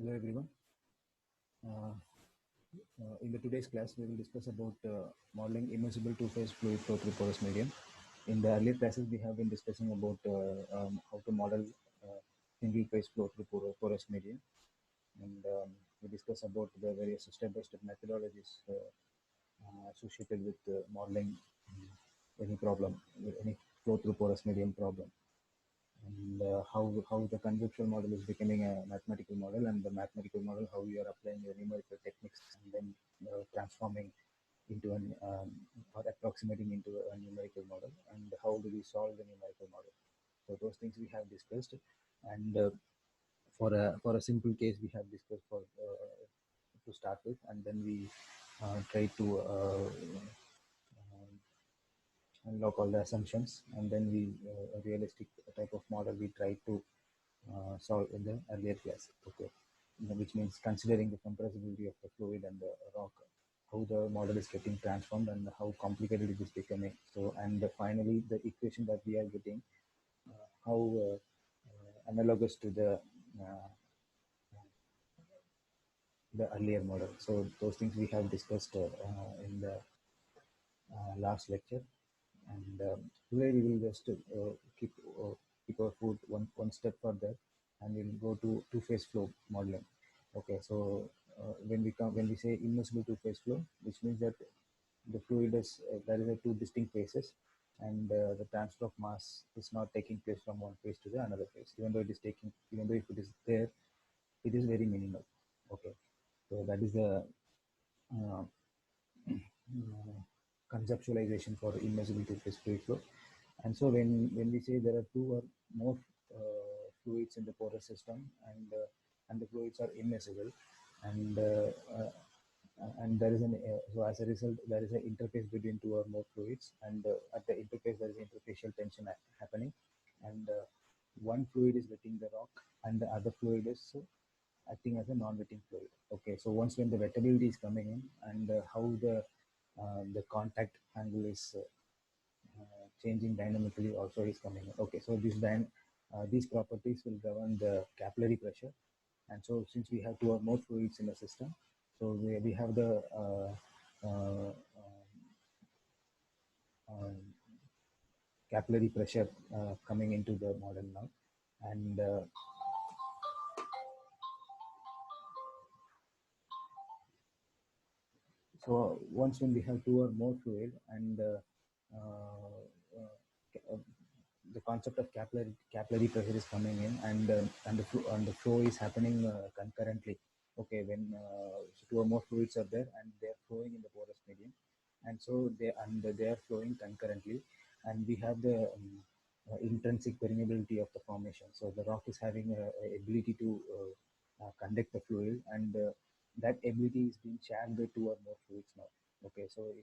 Hello everyone. Uh, in the today's class, we will discuss about modeling immersible two-phase fluid flow through porous medium. In the earlier classes, we have been discussing about how to model single-phase flow through porous medium, and we discuss about the various step-by-step methodologies associated with modeling any problem, any flow through porous medium problem, and how the conceptual model is becoming a mathematical model, and the mathematical model how you are applying your numerical techniques and then transforming into an or approximating into a numerical model, and how do we solve the numerical model. So those things we have discussed, and for a simple case we have discussed to start with, and then we try to unlock all the assumptions, and then we a realistic type of model we try to solve in the earlier class. Okay, which means considering the compressibility of the fluid and the rock, how the model is getting transformed and how complicated it is becoming. So, and finally, the equation that we are getting, how analogous to uh, the earlier model. So, those things we have discussed in the last lecture, and today we will just keep our foot one step further, and we'll go to two-phase flow modeling. Okay, so when we say immersible two-phase flow, which means that the fluid is there is a two distinct phases, and the transfer of mass is not taking place from one phase to the another phase. Even though if it is there, it is very minimal. Okay, so that is the uh, conceptualization for immersible two-phase fluid flow. And so when we say there are two or more fluids in the porous system, and the fluids are immersible, and there is an so as a result there is an interface between two or more fluids, and at the interface there is interfacial tension happening, and one fluid is wetting the rock and the other fluid is acting as a non-wetting fluid. Okay, so once when the wettability is coming in, and how the contact angle is changing dynamically also is coming in. Okay, so these properties will govern the capillary pressure, and so since we have two or more fluids in the system, so we have the capillary pressure coming into the model now, and so once when we have two or more fluid, and uh, uh, the concept of capillary pressure is coming in, and the flow is happening concurrently. Okay, when two or more fluids are there and they are flowing in the porous medium, and so they are flowing concurrently, and we have the intrinsic permeability of the formation. So the rock is having a ability to conduct the fluid, and that ability is being shared by two or more fluids now. Okay, so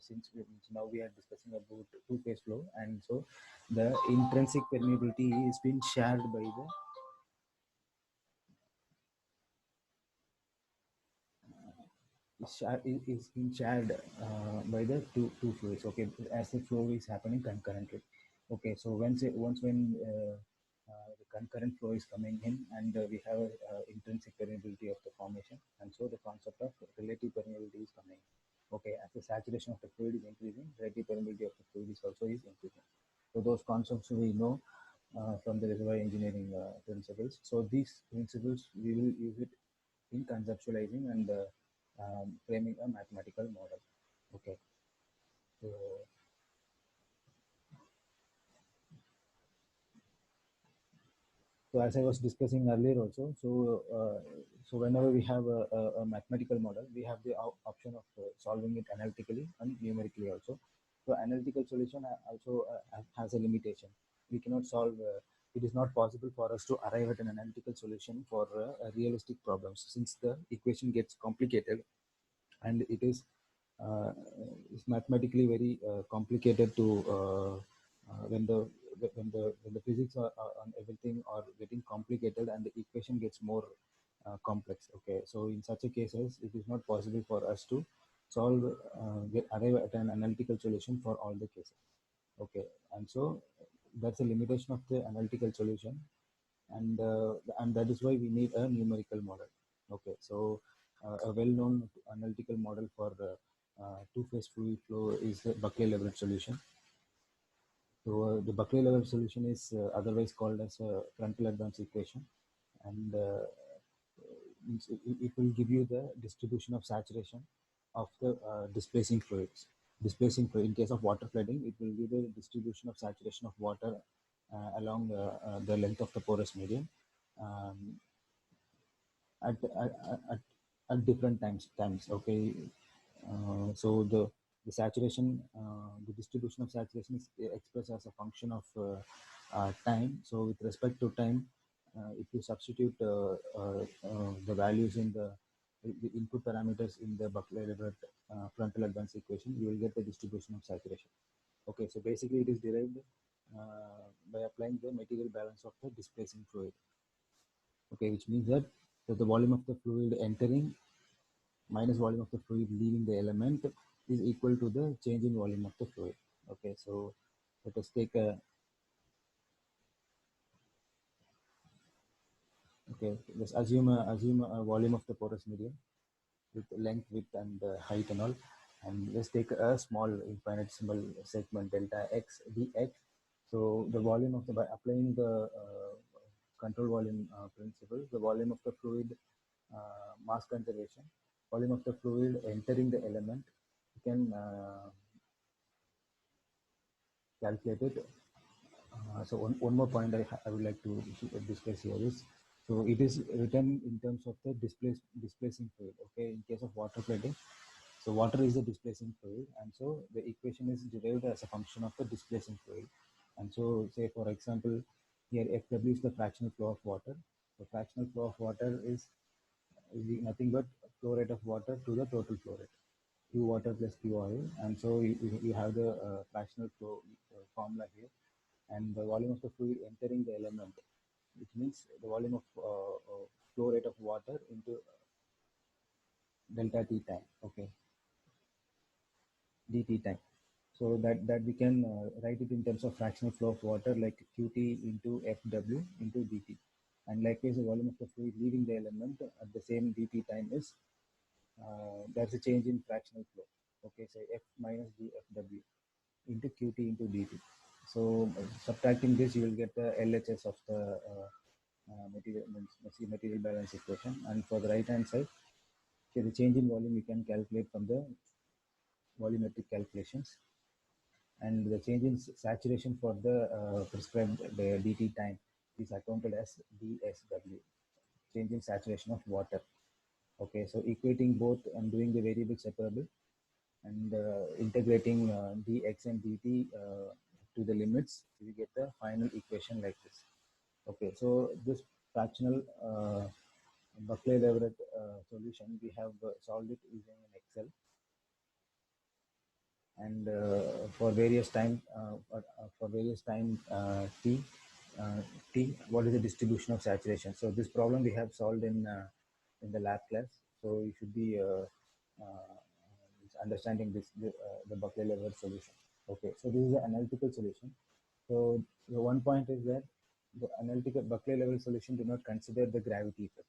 now we are discussing about two-phase flow, and so the intrinsic permeability is being shared by the is being shared by the two fluids. Okay, as the flow is happening concurrently. Okay, so once when the concurrent flow is coming in, and we have intrinsic permeability of the formation, and so the concept of relative permeability is coming. Okay, as the saturation of the fluid is increasing, relative permeability of the fluid is also is increasing. So those concepts we know from the reservoir engineering principles. So these principles we will use it in conceptualizing and framing a mathematical model. Okay, so, so as I was discussing earlier also, so whenever we have a mathematical model, we have the option of solving it analytically and numerically also. So analytical solution also has a limitation. We cannot solve. It is not possible for us to arrive at an analytical solution for realistic problems, since the equation gets complicated, and uh, it's mathematically very complicated to when the physics on everything are getting complicated, and the equation gets more complex. Okay, so in such a cases it is not possible for us to solve arrive at an analytical solution for all the cases. Okay, and so that's a limitation of the analytical solution, and that is why we need a numerical model. Okay, so a well-known analytical model for two-phase fluid flow is the Buckley-Leverett solution. So the Buckley-Leverett solution is otherwise called as a frontal advance equation, and it will give you the distribution of saturation of the displacing fluids. Displacing fluid, in case of water flooding, it will give the distribution of saturation of water along the length of the porous medium. Um, at, at, at, at different times, okay. So the saturation, the distribution of saturation is expressed as a function of time. So with respect to time, if you substitute the values in the input parameters in the Buckley-Leverett frontal advance equation, you will get the distribution of saturation. Okay, so basically it is derived by applying the material balance of the displacing fluid. Okay, which means that the volume of the fluid entering minus volume of the fluid leaving the element is equal to the change in volume of the fluid. Okay, so let us take a, okay, let's assume a volume of the porous medium with length, width, and height and all, and let's take a small infinitesimal segment delta x dx. So the volume of the, by applying the control volume principle, the volume of the fluid mass conservation, volume of the fluid entering the element, you can calculate it. So one more point I would like to discuss here is, so it is written in terms of the displacing fluid. Okay, in case of water flooding, so water is the displacing fluid, and so the equation is derived as a function of the displacing fluid. And so, say for example, here FW is the fractional flow of water. The fractional flow of water is nothing but flow rate of water to the total flow rate. Q water plus Q oil, and so you have the fractional flow formula here, and the volume of the fluid entering the element, which means the volume of flow rate of water into delta T time, okay, dt time. So that we can write it in terms of fractional flow of water like Qt into Fw into dt. And likewise, the volume of the fluid leaving the element at the same dt time is, there's a change in fractional flow. Okay, so F minus dFW into Qt into dt. So subtracting this, you will get the LHS of the material balance equation. And for the right hand side, okay, the change in volume you can calculate from the volumetric calculations, and the change in saturation for the prescribed the dt time is accounted as dsw, change in saturation of water. Okay, so equating both and doing the variable separable, and integrating dx and dt to the limits, we get the final equation like this. Okay, so this fractional Buckley-Leverett solution, we have solved it using an Excel, and for various time t, what is the distribution of saturation. So this problem we have solved in the lab class, so you should be understanding the Buckley-Leverett solution. Okay, so this is the analytical solution. So the one point is that the analytical Buckley-Leverett solution do not consider the gravity effect.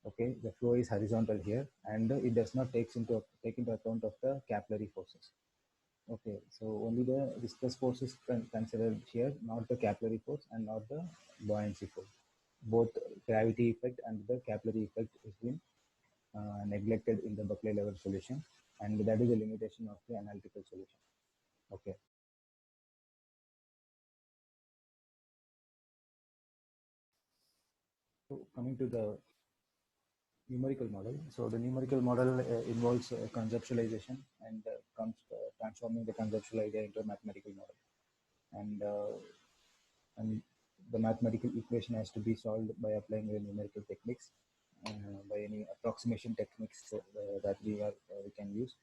Okay, the flow is horizontal here, and it does not take into account of the capillary forces. Okay, so only the viscous force is considered here, not the capillary force and not the buoyancy force. Both gravity effect and the capillary effect has been neglected in the Buckley-Leverett solution, and that is the limitation of the analytical solution. Okay. So coming to the numerical model. So the numerical model involves conceptualization and transforming the conceptual idea into a mathematical model. And the mathematical equation has to be solved by applying the numerical techniques, by any approximation techniques we can use,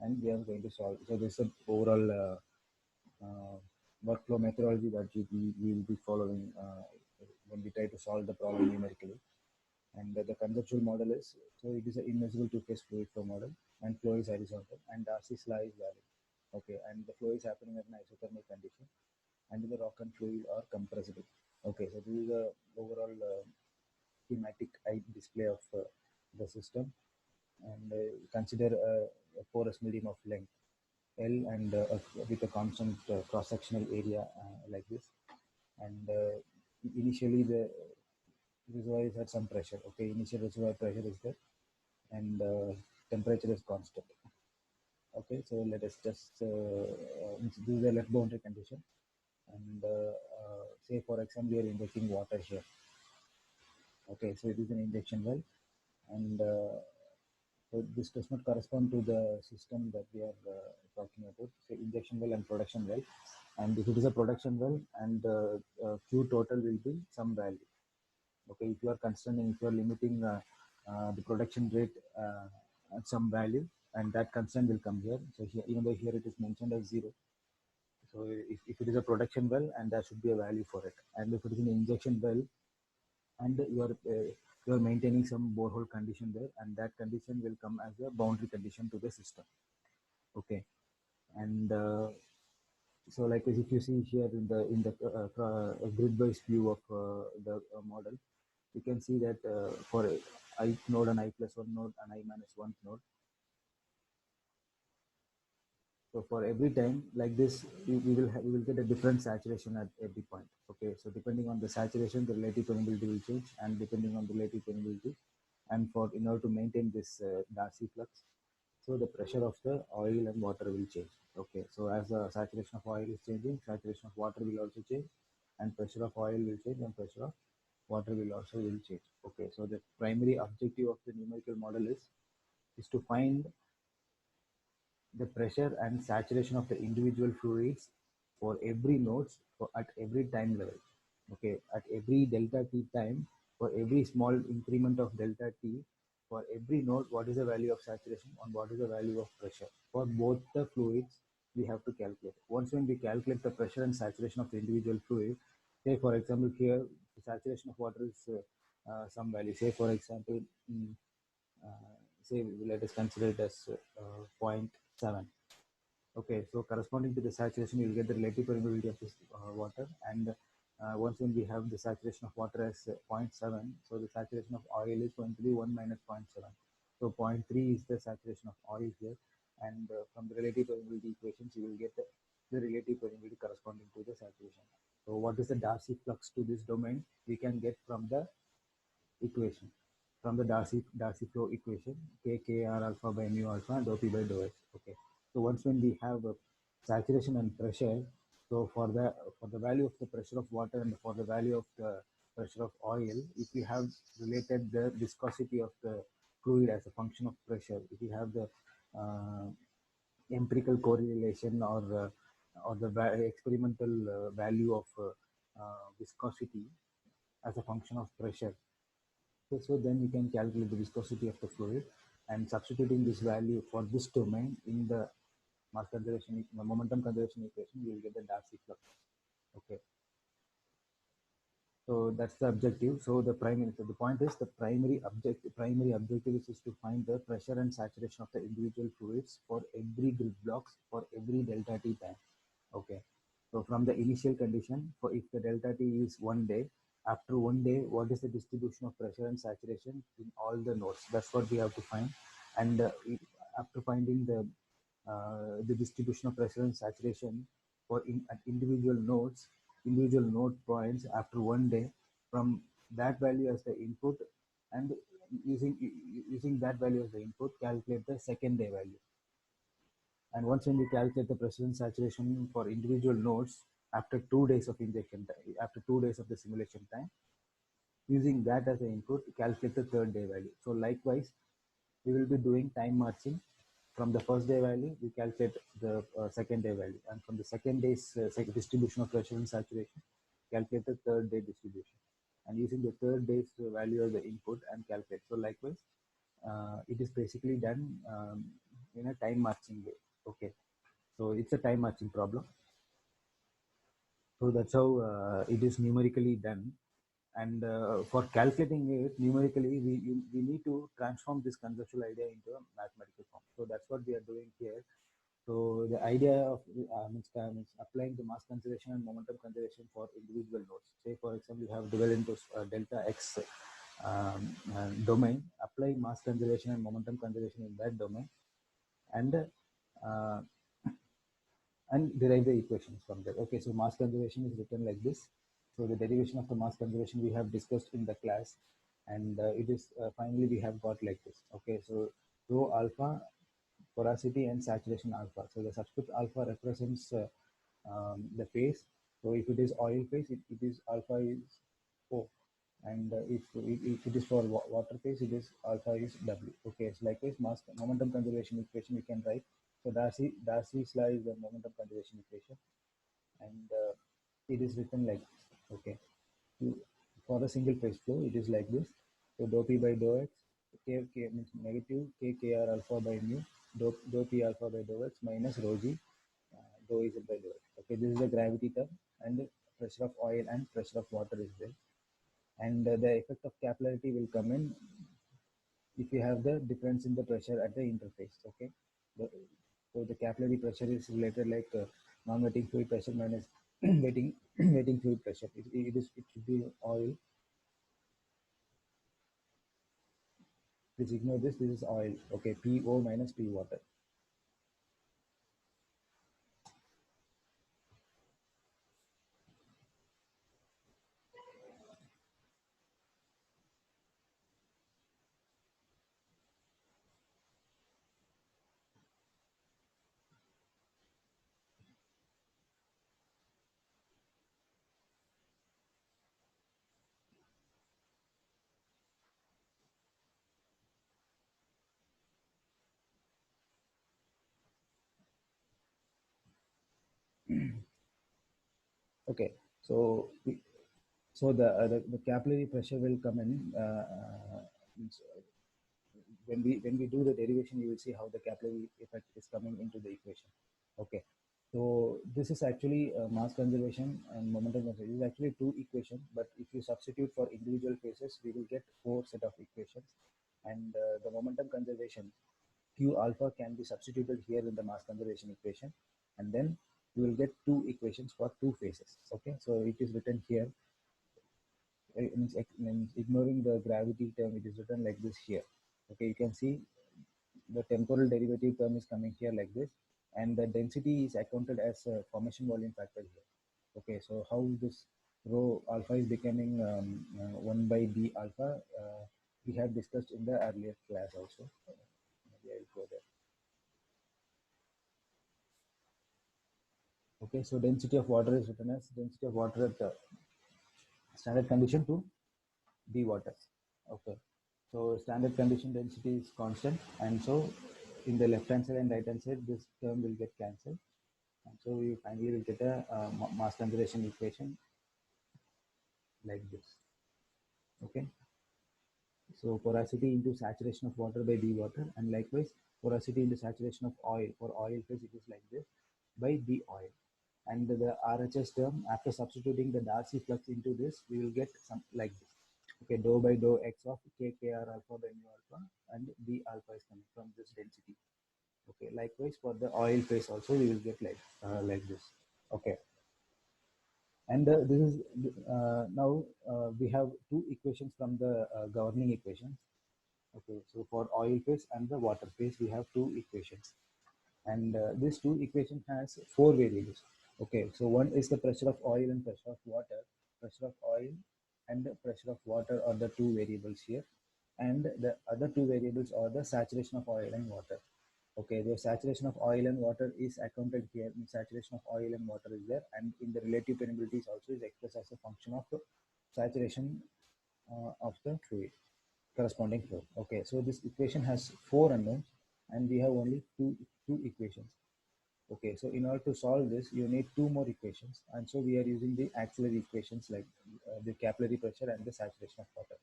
and we are going to solve. So this is the overall workflow methodology that we will be following when we try to solve the problem numerically. And the conceptual model is, so it is an immeasurable two-phase fluid flow model, and flow is horizontal, and Darcy's law is valid. Okay, and the flow is happening at an isothermal condition, and the rock and fluid are compressible. Okay, so this is the overall schematic display of the system, and consider a porous medium of length L and with a constant cross-sectional area like this. And initially the reservoir is at some pressure. Okay, initial reservoir pressure is there, and temperature is constant. Okay, so let us just this is the left boundary condition, and say for example you are injecting water here. Okay, so it is an injection well, and so this does not correspond to the system that we are talking about, say injection well and production well. And if it is a production well, and Q total will be some value. Okay, if you are constraining, if you are limiting the production rate at some value, and that constraint will come here. So here, even though here it is mentioned as 0, so if it is a production well, and there should be a value for it. And if it is an injection well, and you are maintaining some borehole condition there, and that condition will come as a boundary condition to the system. Okay, and so like if you see here in the grid-wise view of the model, you can see that for I node and I plus 1 node and I minus 1 node. So for every time like this, we will get a different saturation at every point. Okay, so depending on the saturation, the relative permeability will change, and depending on the relative permeability, and for in order to maintain this Darcy flux, so the pressure of the oil and water will change. Okay, so as the saturation of oil is changing, saturation of water will also change, and pressure of oil will change, and pressure of water will also will change. Okay, so the primary objective of the numerical model is to find the pressure and saturation of the individual fluids for every nodes at every time level. Okay, at every delta t time, for every small increment of delta t, for every node, what is the value of saturation and what is the value of pressure. For both the fluids, we have to calculate. Once when we calculate the pressure and saturation of the individual fluid, say for example here, the saturation of water is some value. Say for example, say let us consider it as 0.7. Okay, so corresponding to the saturation, you will get the relative permeability of this water, and once when we have the saturation of water as 0.7, so the saturation of oil is going to be 1 minus 0.7. So zero point 0.3 is the saturation of oil here, and from the relative permeability equations, you will get the relative permeability corresponding to the saturation. So what is the Darcy flux to this domain? We can get from the equation, from the Darcy flow equation, K R alpha by mu alpha and dou P by dou H. Okay. So once when we have saturation and pressure, so for the value of the pressure of water and for the value of the pressure of oil, if we have related the viscosity of the fluid as a function of pressure, if we have the empirical correlation or the experimental value of viscosity as a function of pressure, so then we can calculate the viscosity of the fluid, and substituting this value for this domain in the mass conservation, momentum conservation equation, we will get the Darcy flux. Okay. So that's the objective. So the point is the primary objective is to find the pressure and saturation of the individual fluids for every grid blocks for every delta t time. Okay. So from the initial condition, for if the delta t is 1 day, after 1 day, what is the distribution of pressure and saturation in all the nodes? That's what we have to find. And after finding the distribution of pressure and saturation for at individual nodes, individual node points after 1 day, from that value as the input, and using that value as the input, calculate the second day value. And once when we calculate the pressure and saturation for individual nodes after 2 days of injection time, after 2 days of the simulation time, using that as the input, calculate the third day value. So likewise, we will be doing time marching. From the first day value, we calculate the second day value, and from the second day's distribution of pressure and saturation, calculate the third day distribution, and using the third day's value as the input and calculate. So likewise, it is basically done in a time marching way. Okay, so it's a time marching problem. So that's how it is numerically done. And for calculating it numerically, we need to transform this conceptual idea into a mathematical form. So that's what we are doing here. So the idea of means applying the mass conservation and momentum conservation for individual nodes. Say for example, you have divided into delta x domain, apply mass conservation and momentum conservation in that domain, and uh, derive the equations from there. Okay, so mass conservation is written like this. So the derivation of the mass conservation we have discussed in the class, and it is finally we have got like this. Okay, so rho alpha, porosity and saturation alpha. So the subscript alpha represents the phase. So if it is oil phase, it is alpha is O, and if it is for water phase, it is alpha is W. Okay, so likewise mass momentum conservation equation we can write. So Darcy's law is the momentum conservation equation, and it is written like this. Okay, for a single phase flow, it is like this. So dou P by dou X, K means negative K Kr alpha by mu, dou P alpha by dou X minus rho G dou Z by dou X. Okay, this is the gravity term, and pressure of oil and pressure of water is there. And the effect of capillarity will come in if you have the difference in the pressure at the interface. Okay, so the capillary pressure is related like non-wetting fluid pressure minus wetting fluid pressure. It should be oil. Please ignore this. This is oil. Okay, PO minus P water. Okay, so the capillary pressure will come in. When we do the derivation, you will see how the capillary effect is coming into the equation. Okay, so this is actually mass conservation and momentum conservation. This is actually two equations, but if you substitute for individual phases, we will get four set of equations. And the momentum conservation, Q alpha, can be substituted here in the mass conservation equation, and then you will get two equations for two phases. Okay, so it is written here. It means ignoring the gravity term, it is written like this here. Okay, you can see the temporal derivative term is coming here like this, and the density is accounted as a formation volume factor here. Okay, so how this rho alpha is becoming 1 by d alpha, we have discussed in the earlier class also. Maybe I will go there. Okay, so density of water is written as density of water at standard condition to d water. Okay, so standard condition density is constant, and so in the left hand side and right hand side, this term will get cancelled, and so we finally will get a mass conservation equation like this. Okay, so porosity into saturation of water by d water, and likewise porosity into saturation of oil. For oil phase, it is like this by d oil. And the RHS term, after substituting the Darcy flux into this, we will get some like this. Okay, dou by dou X of K Kr alpha by mu alpha, and d alpha is coming from this density. Okay, likewise for the oil phase also we will get like this. Okay, and this is now we have two equations from the governing equations. Okay, so for oil phase and the water phase, we have two equations, and this two equation has four variables. Okay, so one is the pressure of oil and pressure of water. Pressure of oil and the pressure of water are the two variables here, and the other two variables are the saturation of oil and water. Okay, the saturation of oil and water is accounted here. Saturation of oil and water is there, and in the relative permeabilities also is expressed as a function of the saturation of the fluid, corresponding flow. Okay, so this equation has four unknowns, and we have only two equations. Okay, so in order to solve this, you need two more equations, and so we are using the auxiliary equations like the capillary pressure and the saturation of water.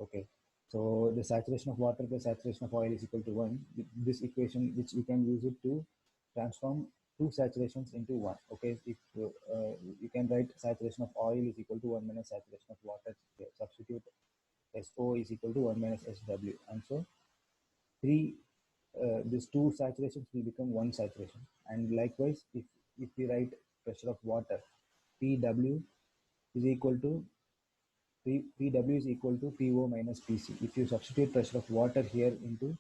Okay, so the saturation of water by saturation of oil is equal to 1. This equation, which we can use it to transform two saturations into one. Okay, if you can write saturation of oil is equal to 1 minus saturation of water. Substitute SO is equal to 1 minus SW, and so these two saturations will become one saturation. And likewise, if we write pressure of water, PW is equal to Pw is equal to Po minus Pc. If you substitute pressure of water here into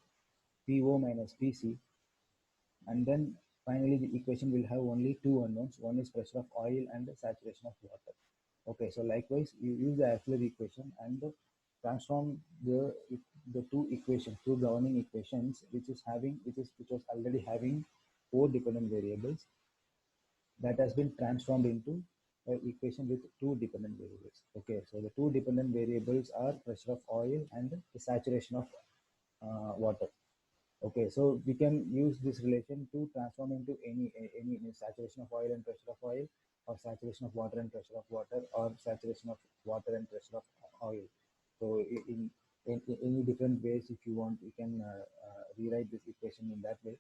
Po minus Pc, and then finally the equation will have only two unknowns. One is pressure of oil and the saturation of water. Okay, so likewise you use the Euclid equation and transform the two governing equations, which was already having four dependent variables, that has been transformed into an equation with two dependent variables. Okay, so the two dependent variables are pressure of oil and the saturation of water. Okay, so we can use this relation to transform into any saturation of oil and pressure of oil, or saturation of water and pressure of water, or saturation of water and pressure of oil. So in any different ways, if you want, you can rewrite this equation in that way.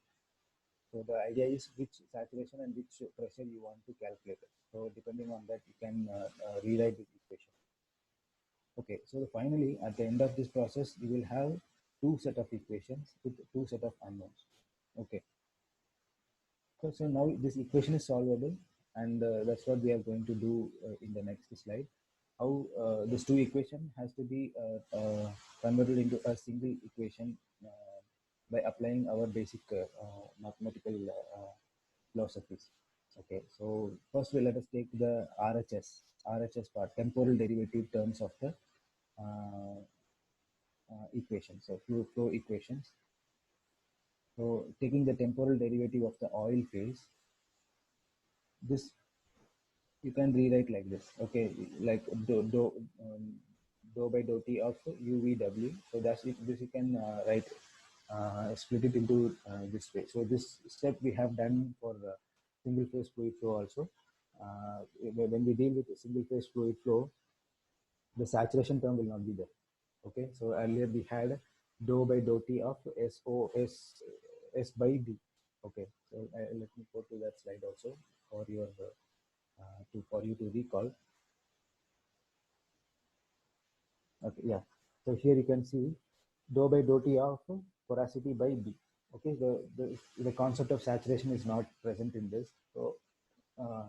So the idea is which saturation and which pressure you want to calculate. So depending on that, you can rewrite this equation. Okay, so finally, at the end of this process, you will have two set of equations with two set of unknowns. Okay, so now this equation is solvable, and that's what we are going to do in the next slide. How this two equation has to be converted into a single equation by applying our basic mathematical philosophies. Okay, so first let us take the RHS part, temporal derivative terms of the equation. So flow equations. So taking the temporal derivative of the oil phase, this you can rewrite like this. Okay, like dou by dou t of UVW. So that's it. This you can write, split it into this way. So this step we have done for single phase fluid flow also. When we deal with single phase fluid flow, the saturation term will not be there. Okay, so earlier we had dou by dou t of S by B. Okay, so let me go to that slide also for your for you to recall. Okay, yeah. So here you can see dou by dou t of porosity by B. Okay, the concept of saturation is not present in this. So uh,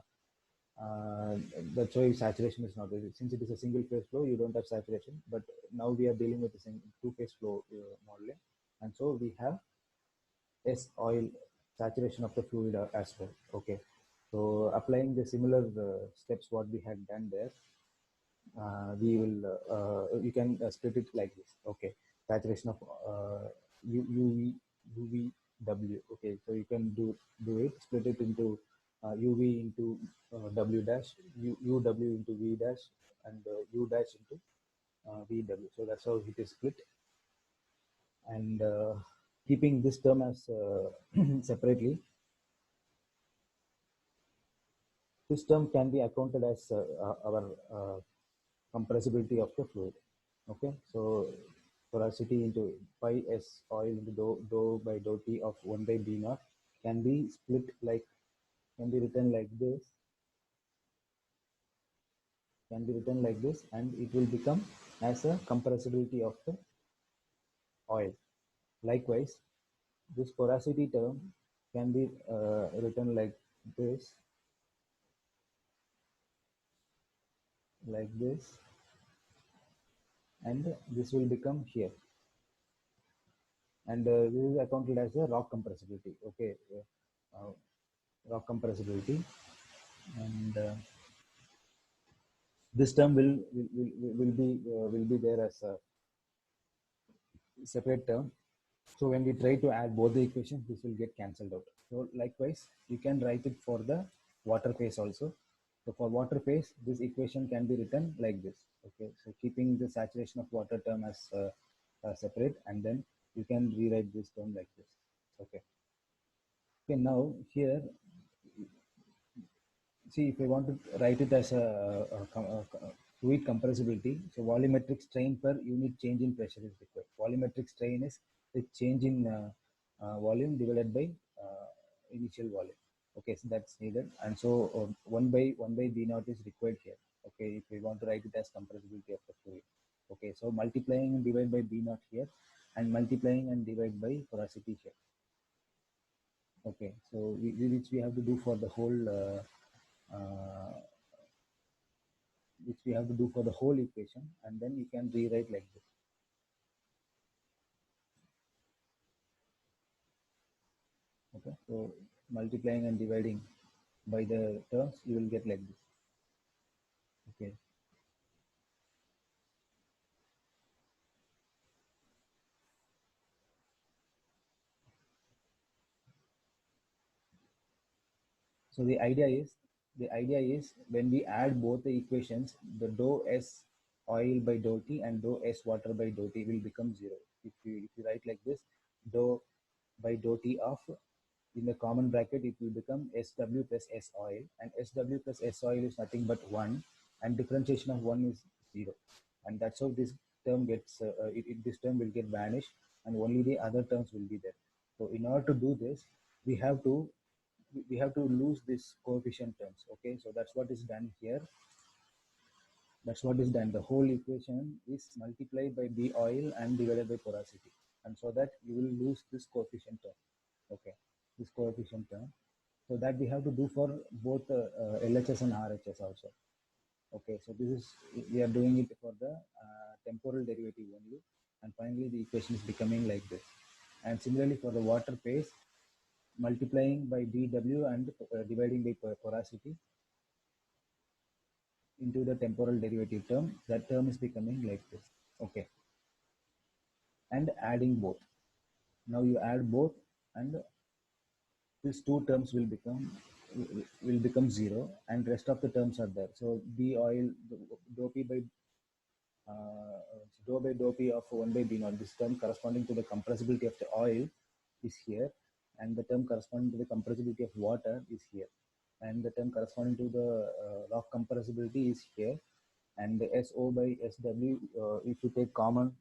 that's why saturation is not there. Since it is a single phase flow, you don't have saturation. But now we are dealing with a two phase flow modeling, and so we have S oil saturation of the fluid as well. Okay, so applying the similar steps what we had done there, we will you can split it like this. Okay, saturation of UVW. Okay, so you can do it, split it into UV into W dash, UW into V dash, and U dash into VW. So that's how it is split. And keeping this term as separately, this term can be accounted as our compressibility of the fluid. Okay, so porosity into pi S oil into dou by dou T of 1 by B naught can be split like, can be written like this, and it will become as a compressibility of the oil. Likewise, this porosity term can be written like this, and this will become here, and this is accounted as a rock compressibility. Okay, rock compressibility, and this term will be there as a separate term. So when we try to add both the equations, this will get cancelled out. So likewise, you can write it for the water phase also. So for water phase, this equation can be written like this. Okay, so keeping the saturation of water term as separate, and then you can rewrite this term like this. Okay. Okay, now here, see, if I want to write it as a fluid compressibility, so volumetric strain per unit change in pressure is required. Volumetric strain is the change in volume divided by initial volume. Okay, so that's needed, and so 1 by B naught is required here. Okay, if we want to write it as compressibility of the fluid. Okay, so multiplying and divide by B naught here, and multiplying and divide by porosity here. Okay, so which we have to do for the whole which we have to do for the whole equation, and then you can rewrite like this. Okay, so multiplying and dividing by the terms, you will get like this. Okay. So the idea is when we add both the equations, the dou S oil by dou T and dou S water by dou T will become zero. If you write like this, dou by dou T of, in the common bracket, it will become SW plus S oil, and SW plus S oil is nothing but 1, and differentiation of 1 is 0. And that's how this term gets, this term will get vanished, and only the other terms will be there. So in order to do this, we have to lose this coefficient terms. Okay, so that's what is done here. That's what is done. The whole equation is multiplied by B oil and divided by porosity, and so that you will lose this coefficient term. Okay, this coefficient term. So that we have to do for both LHS and RHS also. Okay, so this is, we are doing it for the temporal derivative only, and finally the equation is becoming like this. And similarly for the water phase, multiplying by dW and dividing by porosity into the temporal derivative term, that term is becoming like this. Okay, and adding both. Now you add both, and these two terms will become zero, and rest of the terms are there. So B oil, dou P by dou by dou P of 1 by B naught, this term corresponding to the compressibility of the oil is here, and the term corresponding to the compressibility of water is here, and the term corresponding to the rock compressibility is here, and the SO by SW, if you take common,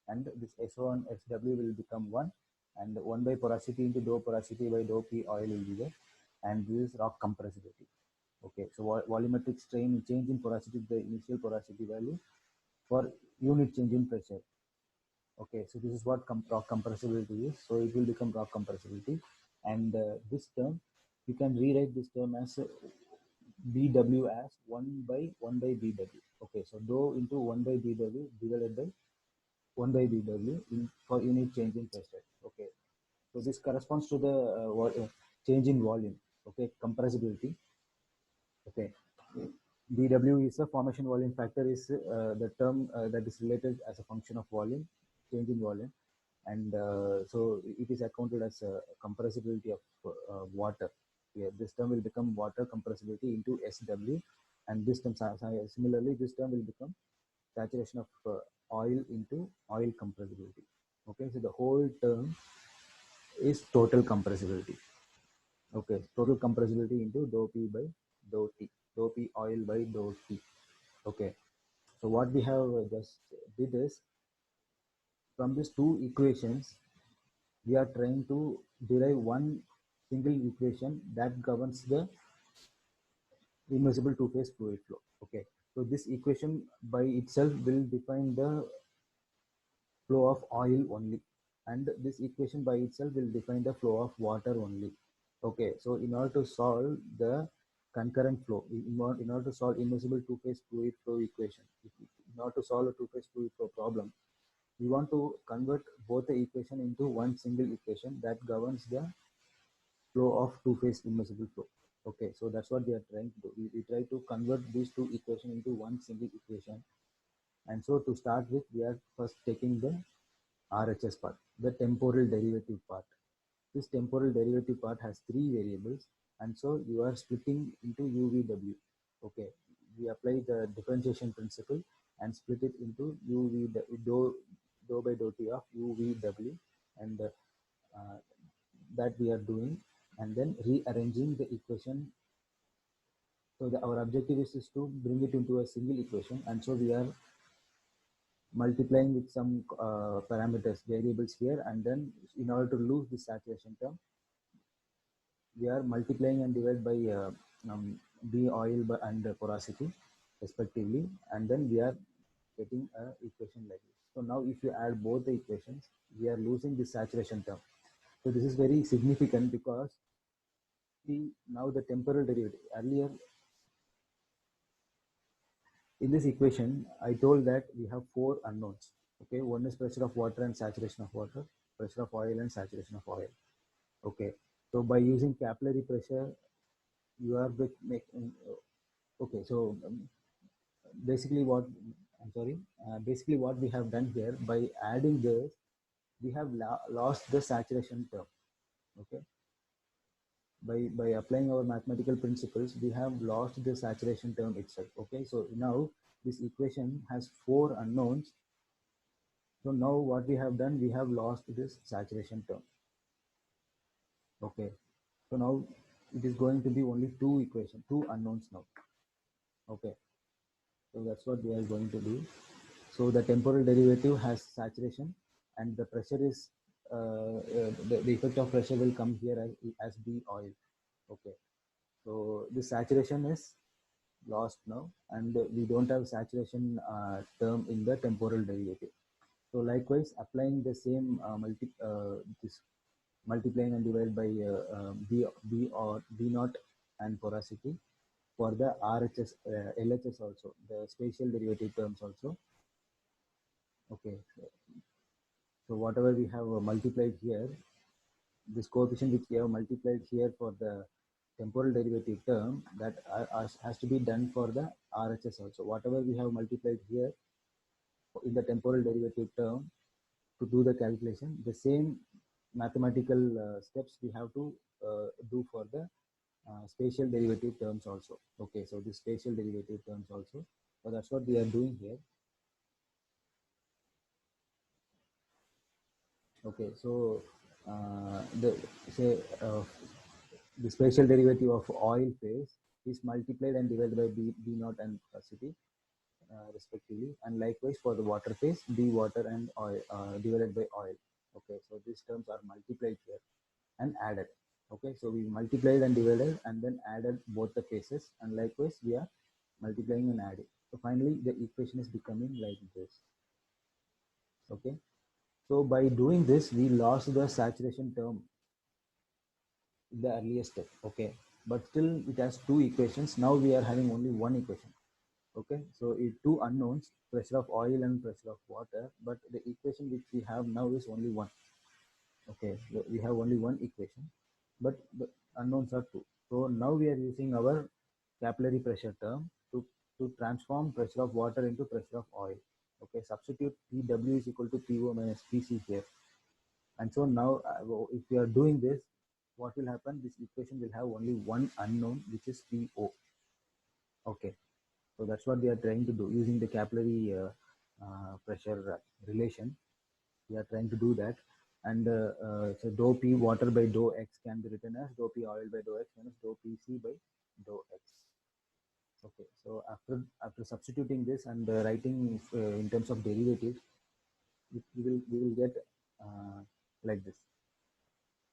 and this SO and SW will become 1, and 1 by porosity into dou porosity by dou P oil will be there, and this is rock compressibility. Okay, so volumetric strain change in porosity, the initial porosity value for unit change in pressure. Okay, so this is what rock compressibility is. So it will become rock compressibility, and this term, you can rewrite this term as BW as 1 by BW. Okay, so dou into 1 by BW divided by 1 by BW for unit change in pressure. Okay, so this corresponds to the change in volume. Okay, compressibility. Okay, BW is a formation volume factor, is the term that is related as a function of volume, change in volume, and so it is accounted as a compressibility of water. Yeah, this term will become water compressibility into SW, and this term, similarly, this term will become saturation of oil into oil compressibility. Okay, so the whole term is total compressibility. Okay, total compressibility into dou P by dou T, dou P oil by dou T. Okay, so what we have just did is, from these two equations, we are trying to derive one single equation that governs the immersible two-phase fluid flow. Okay, so this equation by itself will define the flow of oil only, and this equation by itself will define the flow of water only. Okay, so in order to solve the concurrent flow, in order to solve immersible two-phase fluid flow equation, in order to solve a two-phase fluid flow problem, we want to convert both the equation into one single equation that governs the flow of two-phase immersible flow. Okay, so that's what we are trying to do. We try to convert these two equations into one single equation. And so to start with, we are first taking the RHS part, the temporal derivative part. This temporal derivative part has three variables, and so you are splitting into UVW. Okay, we apply the differentiation principle and split it into dou by dou T of UVW, and that we are doing, and then rearranging the equation. So our objective is to bring it into a single equation, and so we are multiplying with some parameters, variables here, and then in order to lose the saturation term, we are multiplying and divide by B oil and porosity respectively, and then we are getting an equation like this. So now if you add both the equations, we are losing the saturation term. So this is very significant because now the temporal derivative, earlier In this equation, I told that we have four unknowns. Okay, one is pressure of water and saturation of water, pressure of oil and saturation of oil. Okay, so by using capillary pressure, you are making. Okay, so basically what I'm sorry, basically what we have done here by adding this, we have lost the saturation term. Okay, by applying our mathematical principles, we have lost the saturation term itself. Okay, so now this equation has four unknowns. So now what we have done, we have lost this saturation term. Okay, so now it is going to be only two unknowns now. Okay, so that's what we are going to do. So the temporal derivative has saturation, and the pressure is the effect of pressure will come here as B oil. Okay, so this saturation is lost now, and we don't have saturation term in the temporal derivative. So likewise, applying the same this multiplying and divide by B or B naught and porosity for the RHS, LHS also, the spatial derivative terms also. Okay, so whatever we have multiplied here, this coefficient which we have multiplied here for the temporal derivative term, that has to be done for the RHS also. Whatever we have multiplied here in the temporal derivative term to do the calculation, the same mathematical steps we have to do for the spatial derivative terms also. Okay, so the spatial derivative terms also. So that's what we are doing here. Okay, so the say the spatial derivative of oil phase is multiplied and divided by B naught and porosity respectively, and likewise for the water phase, B water and oil divided by oil. Okay, so these terms are multiplied here and added. Okay, so we multiplied and divided and then added both the phases, and likewise we are multiplying and adding. So finally the equation is becoming like this. Okay, so by doing this, we lost the saturation term in the earlier step. Okay, but still it has two equations. Now we are having only one equation. Okay, so it two unknowns, pressure of oil and pressure of water, but the equation which we have now is only one. Okay, so we have only one equation, but the unknowns are two. So now we are using our capillary pressure term to transform pressure of water into pressure of oil. Okay, substitute Pw is equal to Po minus Pc here. And so now if we are doing this, what will happen? This equation will have only one unknown, which is Po. Okay, so that's what we are trying to do using the capillary pressure relation. We are trying to do that. And so dou P water by dou X can be written as dou P oil by dou X minus dou Pc by dou X. Okay, so after substituting this and writing in terms of derivatives, we will get like this.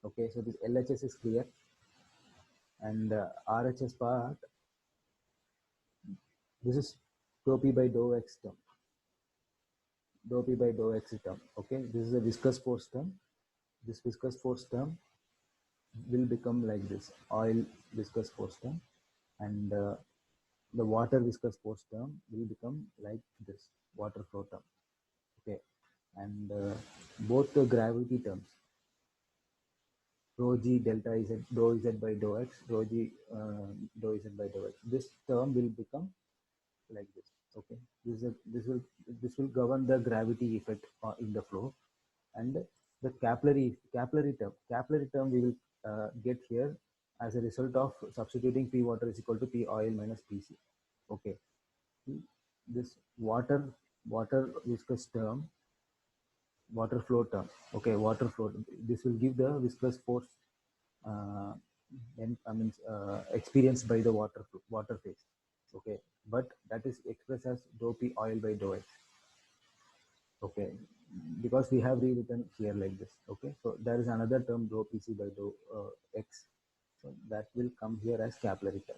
Okay, so this LHS is clear, and RHS part, this is dou P by dou X term, dou P by dou X term. Okay, this is a viscous force term. This viscous force term will become like this, oil viscous force term, and the water viscous force term will become like this, water flow term. Okay, and both the gravity terms, rho g delta z dou z by dou x, rho g dou z by dou x, this term will become like this. Okay, this will govern the gravity effect in the flow, and the capillary term we will get here as a result of substituting P water is equal to P oil minus Pc. Okay, this water viscous term, water flow term. Okay, water flow, this will give the viscous force uh, and experienced by the water phase. Okay, but that is expressed as dou P oil by dou X. Okay, because we have rewritten here like this. Okay, so there is another term dou Pc by dou X, so that will come here as capillary term.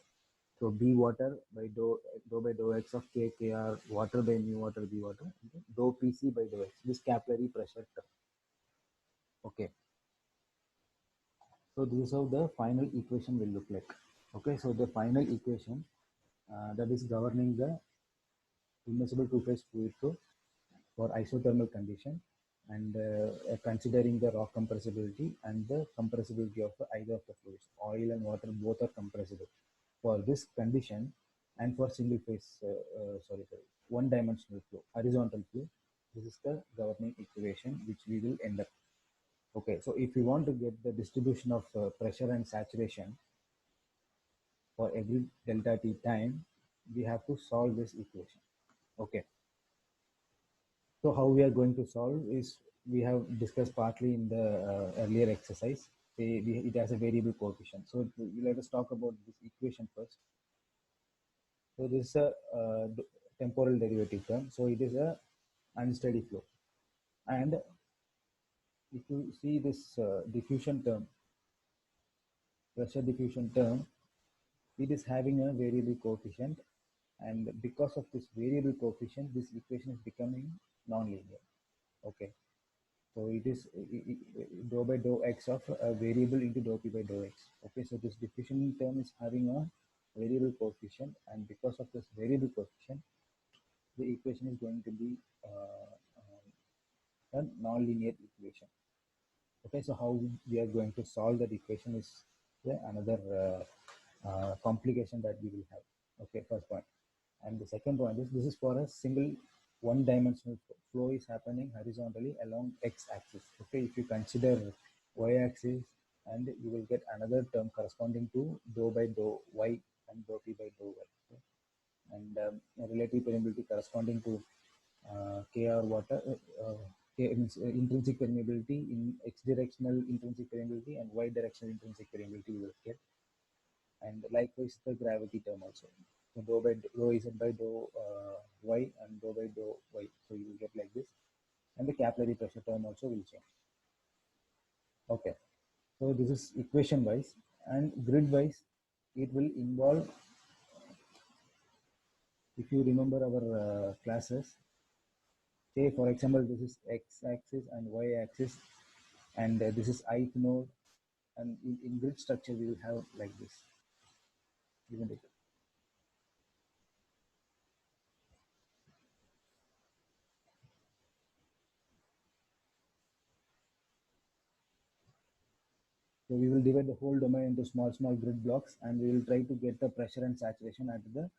So B water by dou X of K Kr water by mu water B water, okay, dou Pc by dou X, this capillary pressure term. Okay, so this is how the final equation will look like. Okay, so the final equation that is governing the immiscible two-phase fluid flow for isothermal condition and considering the rock compressibility and the compressibility of either of the fluids. Oil and water both are compressible. For this condition and for single phase, sorry, one dimensional flow, horizontal flow, this is the governing equation which we will end up. Okay, so if you want to get the distribution of pressure and saturation for every delta T time, we have to solve this equation. Okay. So how we are going to solve is we have discussed partly in the earlier exercise. It has a variable coefficient. So let us talk about this equation first. So this is a temporal derivative term. So it is a unsteady flow. And if you see this diffusion term, pressure diffusion term, it is having a variable coefficient. And because of this variable coefficient, this equation is becoming nonlinear. Okay. So it is dou by dou x of a variable into dou p by dou x. Okay, so this diffusion term is having a variable coefficient, and because of this variable coefficient, the equation is going to be a nonlinear equation. Okay, so how we are going to solve that equation is another complication that we will have. Okay, first point. And the second point is this is for a single one-dimensional flow is happening horizontally along x-axis. Okay, if you consider y-axis, and you will get another term corresponding to dou by dou y and dou p by dou y. Okay? And relative permeability corresponding to kr water, K means intrinsic permeability in x directional intrinsic permeability and y directional intrinsic permeability you will get. And likewise the gravity term also. So dou by dou z by dou y and dou by dou y. So you will get like this. And the capillary pressure term also will change. Okay. So this is equation wise, and grid wise, it will involve, if you remember our classes, say for example, this is x axis and y axis, and this is ith node, and in grid structure we will have like this, isn't it? So we will divide the whole domain into small grid blocks, and we will try to get the pressure and saturation at the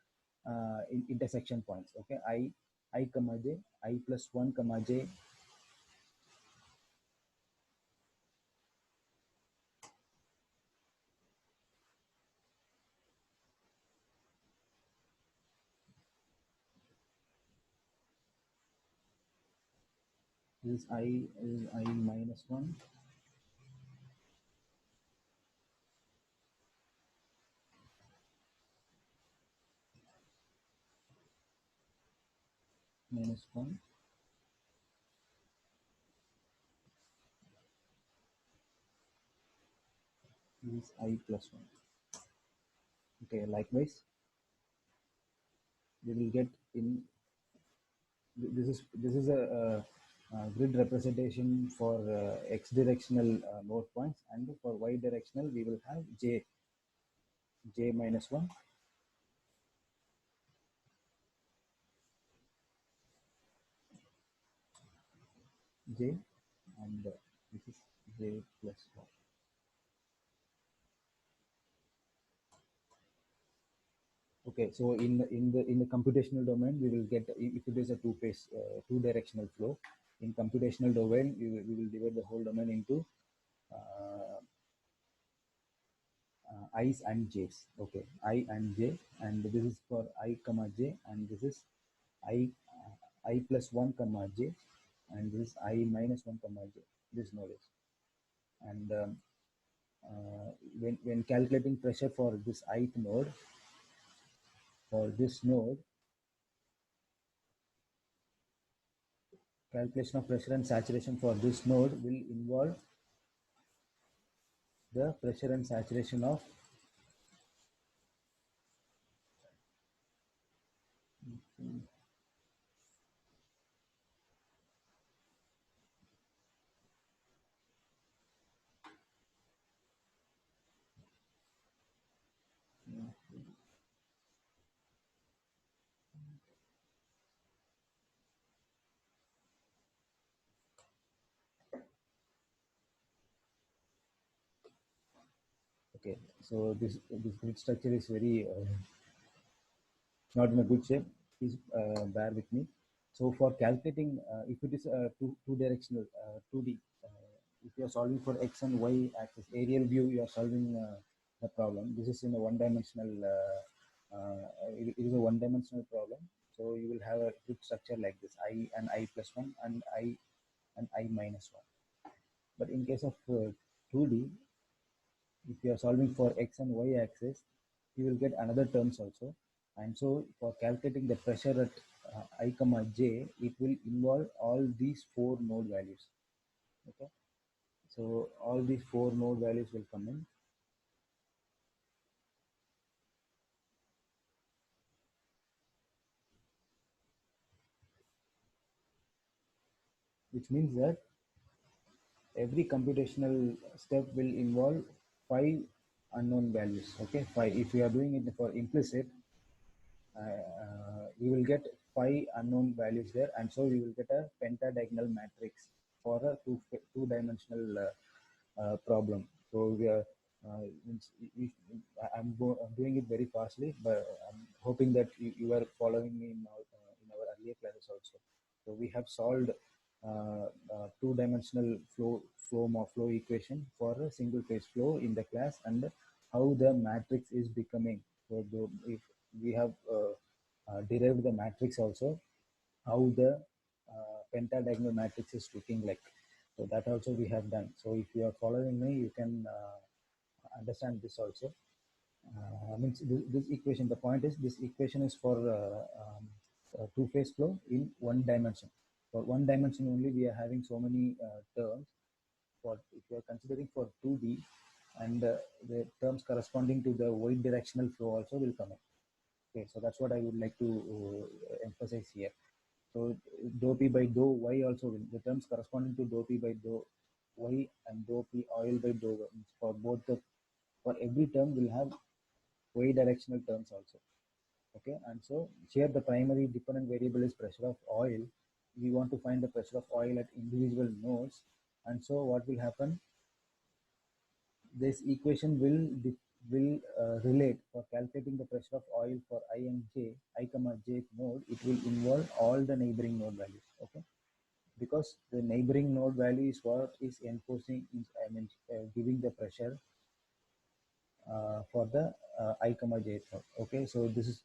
intersection points. Okay, I comma j, I plus 1 comma j. This is I minus 1. Minus 1. This is I plus 1. Okay, likewise, we will get in, this is a grid representation for x directional node points, and for y directional we will have j minus 1, j, and this is j plus 1. Okay, so in the computational domain, we will get, if it is a two-phase, two-directional flow. In computational domain, we will divide the whole domain into i's and j's. Okay, I and j, and this is for I comma j, and this is I plus 1 comma j, and this is I minus 1 comma j. This node is, and when calculating pressure for this ith node, for this node, calculation of pressure and saturation for this node will involve the pressure and saturation of Okay, so this grid structure is very not in a good shape. Please bear with me. So for calculating, if it is two directional, 2D, if you are solving for x and y axis, aerial view, you are solving the problem. This is in a one-dimensional. It is a one-dimensional problem. So you will have a grid structure like this: I and I plus one, and I minus one. But in case of 2D, if you are solving for x and y axis, you will get another terms also. And so for calculating the pressure at I comma j, it will involve all these four node values. Okay, so all these four node values will come in. Which means that every computational step will involve five unknown values. Okay, five. If you are doing it for implicit, you will get five unknown values there, and so you will get a pentadiagonal matrix for a two-dimensional problem. So we are I'm doing it very fastly, but I'm hoping that you are following me in our earlier classes also. So we have solved two-dimensional flow equation for a single phase flow in the class, and how the matrix is becoming. So if we have derived the matrix also, how the pentadiagonal matrix is looking like. So that also we have done. So if you are following me, you can understand this also. Means this equation, the point is this equation is for two-phase flow in one dimension. For one dimension only, we are having so many terms. For if you are considering for 2D, and the terms corresponding to the y directional flow also will come in. Okay, so that's what I would like to emphasize here. So dou p by dou y also will, the terms corresponding to dou p by dou y and dou p oil by dou y, for both the, for every term will have y directional terms also. Okay, and so here the primary dependent variable is pressure of oil. We want to find the pressure of oil at individual nodes, and so what will happen? This equation will relate for calculating the pressure of oil for I and j, I comma j node. It will involve all the neighboring node values. Okay, because the neighboring node value is what is enforcing, I mean, giving the pressure for the I comma j node. Okay, so this is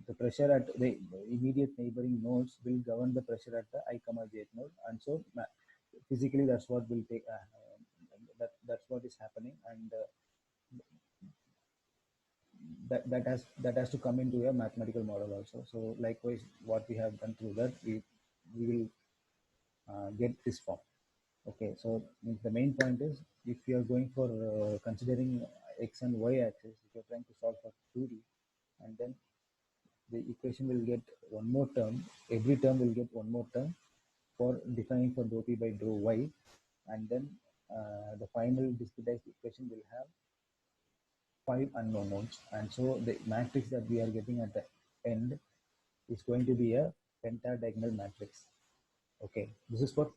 the pressure at the immediate neighboring nodes will govern the pressure at the I comma j node, and so physically that's what will take. That's what is happening, and that has to come into a mathematical model also. So likewise, what we have done through that, we will get this form. Okay, so the main point is, if you are going for considering x and y axis, if you're trying to solve for 2D, and then the equation will get one more term, every term will get one more term for defining for dou p by dou y, and then the final discretized equation will have five unknown nodes, and so the matrix that we are getting at the end is going to be a pentadiagonal matrix. Okay, this is for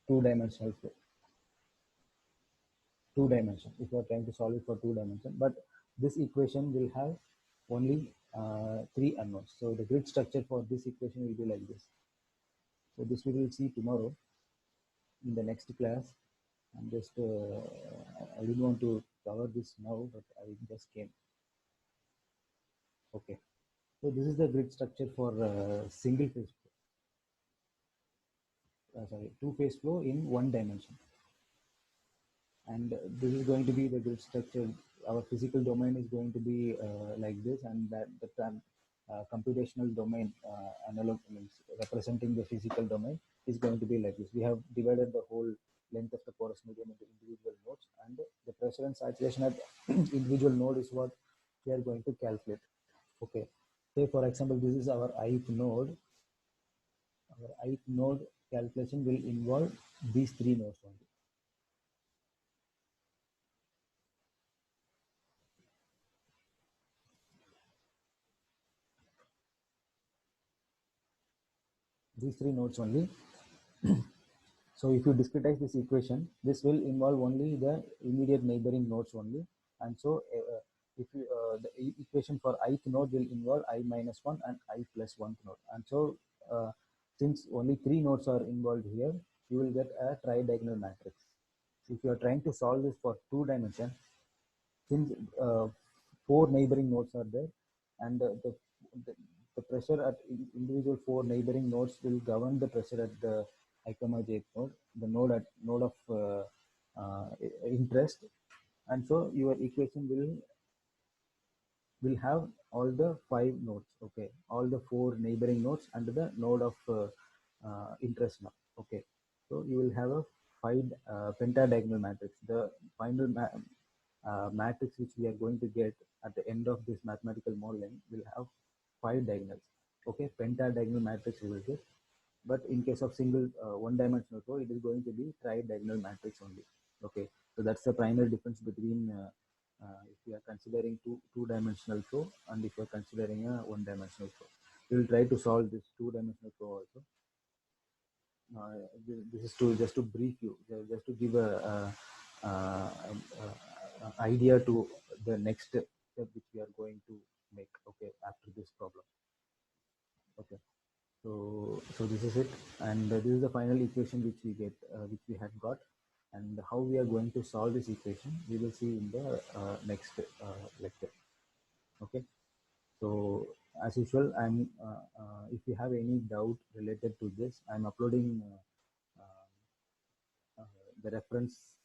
two-dimensional flow. Two dimension, if you are trying to solve it for two dimension, but this equation will have only three unknowns. So the grid structure for this equation will be like this. So this we will see tomorrow in the next class. I'm just I didn't want to cover this now, but I just came. Okay, so this is the grid structure for single phase flow, sorry, two phase flow in one dimension. And this is going to be the grid structure. Our physical domain is going to be like this, and that the computational domain, analog means representing the physical domain, is going to be like this. We have divided the whole length of the porous medium into individual nodes, and the pressure and saturation at individual node is what we are going to calculate. Okay, say for example, this is our ith node. Our ith node calculation will involve these three nodes only. These three nodes only. So if you discretize this equation, this will involve only the immediate neighboring nodes only. And so if you, the equation for ith node will involve I minus 1 and I plus 1 node. And so since only 3 nodes are involved here, you will get a tridiagonal matrix. If you are trying to solve this for 2 dimensions, since 4 neighboring nodes are there, and the, the pressure at individual 4 neighboring nodes will govern the pressure at the I comma j node, the node of interest. And so your equation will have all the 5 nodes, okay, all the 4 neighboring nodes under the node of interest now, okay. So you will have a 5 pentadiagonal matrix. The final matrix which we are going to get at the end of this mathematical modeling will have 5 diagonals, okay. Pentadiagonal matrix we will get, but in case of single one-dimensional flow, it is going to be tridiagonal matrix only, okay. So that's the primary difference between if you are considering two-dimensional flow and if you are considering a one-dimensional flow. We will try to solve this two-dimensional flow also. This is to just to brief you, just to give a idea to the next step which we are going to make, okay, after this problem, okay. So this is it, and this is the final equation which we get, which we had got, and how we are going to solve this equation we will see in the next lecture, okay. So as usual, if you have any doubt related to this, I'm uploading the reference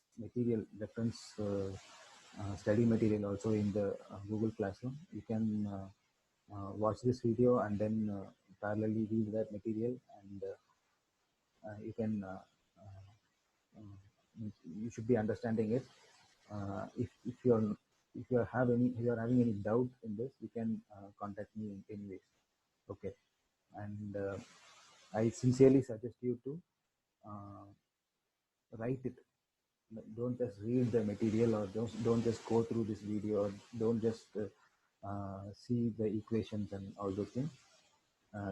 study material also in the Google Classroom. You can watch this video and then parallelly read that material, and you can you should be understanding it. If you are having any doubt in this, you can contact me in any ways, okay. And I sincerely suggest you to write it. Don't just read the material, or don't just go through this video, or don't just see the equations and all those things.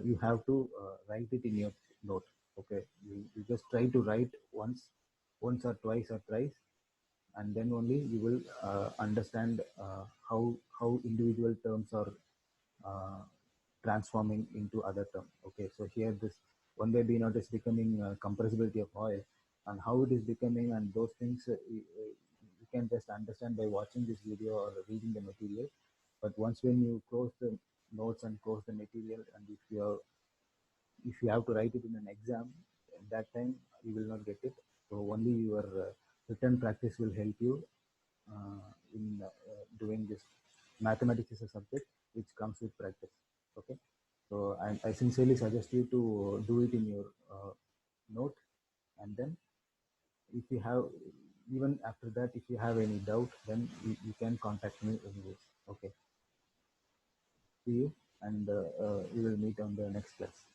You have to write it in your note, okay. You just try to write once or twice or thrice, and then only you will understand how individual terms are uh, transforming into other term, okay. So here this one by b naught is becoming compressibility of oil, and how it is becoming, and those things you can just understand by watching this video or reading the material. But once when you close the notes and close the material, and if you have to write it in an exam, at that time you will not get it. So only your written practice will help you in doing this. Mathematics is a subject which comes with practice, okay. So I sincerely suggest you to do it in your note, and then if you have, even after that, if you have any doubt, then you can contact me anyways, okay. See you, and we will meet on the next class.